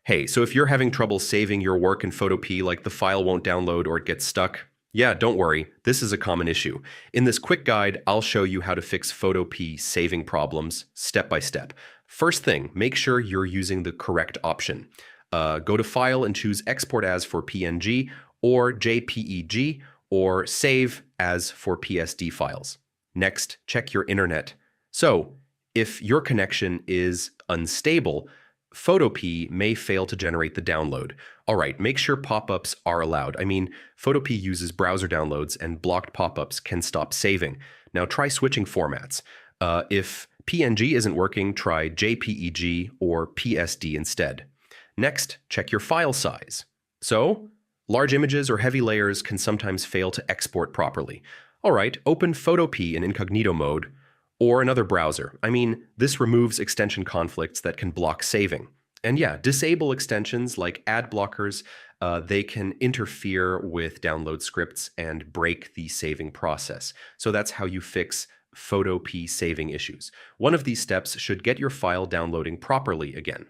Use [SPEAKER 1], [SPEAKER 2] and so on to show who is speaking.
[SPEAKER 1] Hey, so if you're having trouble saving your work in Photopea, like the file won't download or it gets stuck, yeah, don't worry, this is a common issue. In this quick guide, I'll show you how to fix Photopea saving problems step by step. First thing, make sure you're using the correct option. Go to File and choose Export as for PNG or JPEG or Save as for PSD files. Next, check your internet. So, if your connection is unstable, Photopea may fail to generate the download. All right, make sure pop-ups are allowed. I mean, Photopea uses browser downloads and blocked pop-ups can stop saving. Now try switching formats. If PNG isn't working, try JPEG or PSD instead. Next, check your file size. So, large images or heavy layers can sometimes fail to export properly. All right, open Photopea in incognito mode, or another browser. I mean, this removes extension conflicts that can block saving. And yeah, disable extensions like ad blockers. They can interfere with download scripts and break the saving process. So that's how you fix Photopea saving issues. One of these steps should get your file downloading properly again.